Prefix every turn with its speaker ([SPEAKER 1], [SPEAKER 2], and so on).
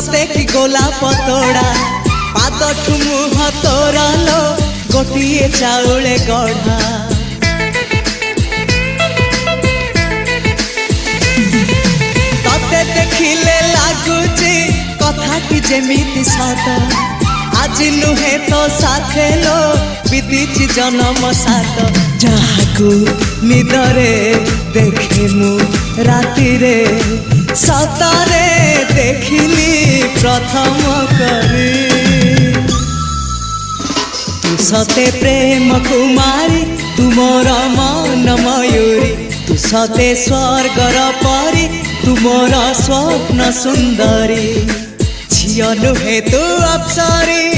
[SPEAKER 1] सते कि गोलाप तोड़ा पादठु मुह तोरा लो गोटिए चाउले गढ़ा तते देखिले लागुची कथाटी जेमिति सत आज नुहे तो साथे लो विदिची जन्म सात जहाकू निदरे देखे मु राति रे सतरे देखिली प्रथम करी तू सते प्रेम कुमारी तुमर मन मयूरी तू सते स्वर्गर परी तुमर स्वप्न सुंदरी झियो नुहे तू अप्सरी।